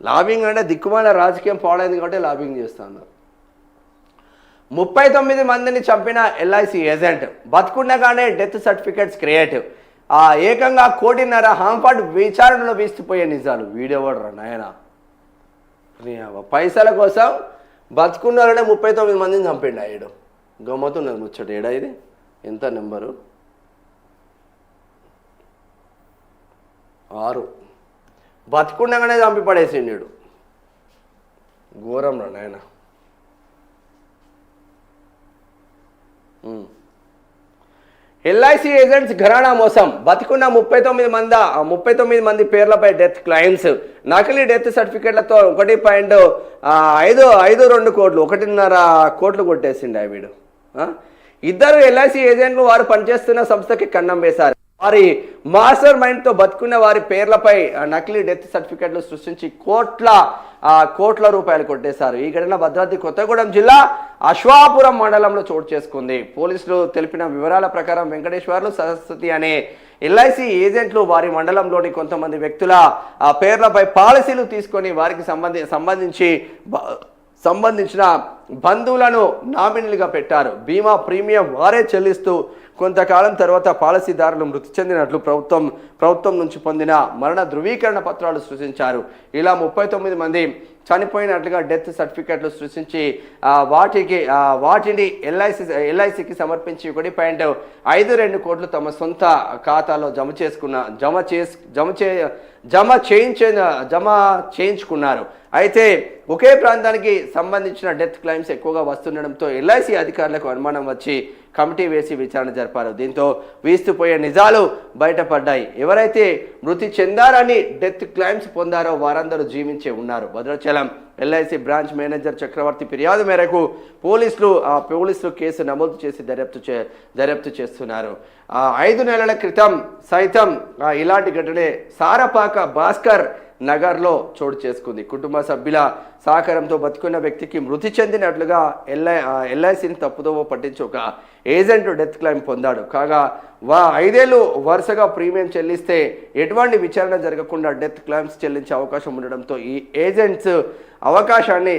Lobbying అంటే దిక్కుమాల రాజకీయం పాడైంది కాబట్టి లాబింగ్ చేస్తా ఉన్నారు. 39 మందిని చంపిన ఎల్ఐసి ఏజెంట్ బతుకుండగానే డెత్ సర్టిఫికేట్స్ క్రియేటివ్. ఏకంగా 1.5 కోటి హాంఫర్డ్ విచారణలో వీస్తుపోయే నిజాలు. వీడియో వాడరా నాయన, పైసల కోసం బతుకున్నారనే 39 మందిని చంపిండు అయ్యాడు. గమ్మతున్నది ముచ్చట. ఏడా ఇది ఎంత నెంబరు 6 బతుకుండగానే చంపి పడేసిండు. ఘోరం రా నాయన. ఎల్ఐసి ఏజెంట్స్ ఘరానా మోసం. బతికున్న 39 మంది పేర్లపై డెత్ క్లెయిమ్స్. నకిలీ డెత్ సర్టిఫికేట్లతో 1.52 కోట్లు 1.5 కోట్లు కొట్టేసిండు వీడు. ఇద్దరు ఎల్ఐసి ఏజెంట్లు వారు పనిచేస్తున్న సంస్థకి కన్నం వేశారు. వారి మాస్టర్ మైండ్తో బతుకున్న వారి పేర్లపై నకిలీ డెత్ సర్టిఫికెట్లు సృష్టించి కోట్ల రూపాయలు కొట్టేశారు. ఈ ఘటన భద్రాద్రి కొత్తగూడెం జిల్లా అశ్వాపురం మండలంలో చోటు చేసుకుంది. పోలీసులు తెలిపిన వివరాల ప్రకారం వెంకటేశ్వర్లు సరస్వతి అనే ఎల్ఐసి ఏజెంట్లు వారి మండలంలోని కొంతమంది వ్యక్తుల పేర్లపై పాలసీలు తీసుకొని వారికి సంబంధించిన బంధువులను నామినీలుగా పెట్టారు. బీమా ప్రీమియం వారే చెల్లిస్తూ కొంతకాలం తర్వాత పాలసీదారులు మృతి చెందినట్లు ప్రభుత్వం నుంచి పొందిన మరణ ధృవీకరణ పత్రాలు సృష్టించారు. ఇలా 39 మంది చనిపోయినట్లుగా డెత్ సర్టిఫికెట్లు సృష్టించి వాటిని ఎల్ఐసికి సమర్పించి 1.52 కోట్లు తమ సొంత ఖాతాలో జమ చేయించుకున్నారు. అయితే ఒకే ప్రాంతానికి సంబంధించిన డెత్ క్లెయిమ్స్ ఎక్కువగా వస్తుండడంతో ఎల్ఐసి అధికారులకు అనుమానం వచ్చి కమిటీ వేసి విచారణ జరిపారు. దీంతో వీస్తుపోయే నిజాలు బయటపడ్డాయి. ఎవరైతే మృతి చెందారని డెత్ క్లెయిమ్స్ పొందారో వారందరూ జీవించే ఉన్నారు. భద్రాచలం ఎల్ఐసి బ్రాంచ్ మేనేజర్ చక్రవర్తి ఫిర్యాదు మేరకు పోలీసులు కేసు నమోదు చేసి దర్యాప్తు చేస్తున్నారు. 5 నెలల క్రితం సైతం ఇలాంటి ఘటనే సారపాక భాస్కర్ నగర్లో చోటు చేసుకుంది. కుటుంబ సభ్యుల సహకారంతో బతుకున్న వ్యక్తికి మృతి చెందినట్లుగా ఎల్ఐసిని తప్పుదోవ పట్టించి ఒక ఏజెంట్ డెత్ క్లెయిమ్ పొందాడు. కాగా 5 ఏళ్ళు వరుసగా ప్రీమియం చెల్లిస్తే ఎటువంటి విచారణ జరగకుండా డెత్ క్లెయిమ్స్ చెల్లించే అవకాశం ఉండడంతో ఈ ఏజెంట్స్ అవకాశాన్ని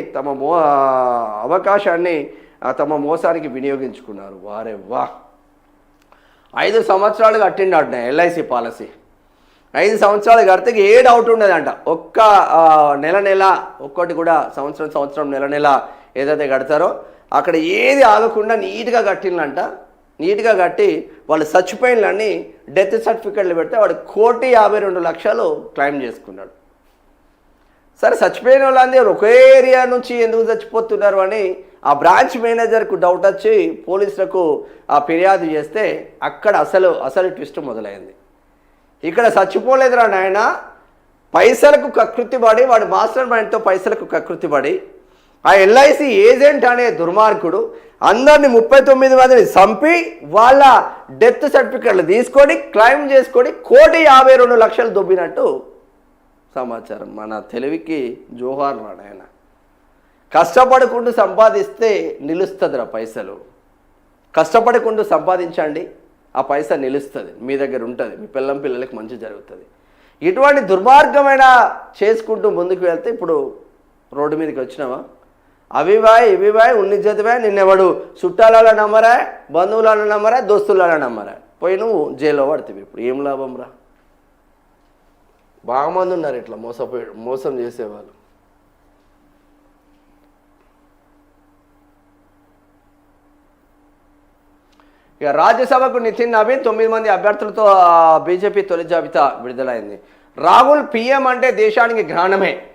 తమ మోసానికి వినియోగించుకున్నారు. వారే వా 5 సంవత్సరాలు కట్టిండట ఎల్ఐసి పాలసీ. 5 సంవత్సరాలు కడితే ఏ డౌట్ ఉండదంట. ఒక్క నెల ఒక్కటి కూడా సంవత్సరం నెల ఏదైతే కడతారో అక్కడ ఏది ఆగకుండా నీట్గా కట్టిందంట. నీట్గా కట్టి వాళ్ళు చచ్చిపోయినని డెత్ సర్టిఫికెట్లు పెడితే వాడు 1,52,00,000 క్లెయిమ్ చేసుకున్నాడు. సరే చచ్చిపోయిన వాళ్ళందరూ ఒకే ఏరియా నుంచి ఎందుకు చచ్చిపోతున్నారు అని ఆ బ్రాంచ్ మేనేజర్కు డౌట్ వచ్చి పోలీసులకు ఫిర్యాదు చేస్తే అక్కడ అసలు ట్విస్ట్ మొదలైంది. ఇక్కడ చచ్చిపోలేదురా నాయన, పైసలకు కకృతి పడి వాడు మాస్టర్ మైండ్తో పైసలకు కకృతి పడి ఆ ఎల్ఐసి ఏజెంట్ అనే దుర్మార్గుడు అందరినీ 39 మందిని చంపి వాళ్ళ డెత్ సర్టిఫికెట్లు తీసుకొని క్లెయిమ్ చేసుకొని 1,52,00,000 దొబ్బినట్టు సమాచారం. మన తెలివికి జోహార్ నాయన. కష్టపడుకుంటూ సంపాదిస్తే నిలుస్తుందిరా పైసలు. కష్టపడుకుంటూ సంపాదించండి, ఆ పైసా నిలుస్తుంది, మీ దగ్గర ఉంటుంది, మీ పిల్లలకి మంచి జరుగుతుంది. ఇటువంటి దుర్మార్గమైన చేసుకుంటూ ముందుకు వెళ్తే ఇప్పుడు రోడ్డు మీదకి వచ్చినావా, అవివాయ్ ఇవివాయ్ ఉన్నిజ్జతివాయ్, నిన్నెవడు చుట్టాల నమ్మరా, బంధువుల నమ్మరా, దోస్తుల నమ్మరా, పోయి నువ్వు జైల్లో పడుతుంది. ఇప్పుడు ఏం లాభం రా. బాగా మంది ఉన్నారు ఇట్లా మోసం చేసేవాళ్ళు. ఇక రాజ్యసభకు నితిన్ నవీన్ 9 మంది అభ్యర్థులతో బీజేపీ తొలి జాబితా విడుదలైంది. రాహుల్ పీఎం అంటే దేశానికి ఘ్రాణమే,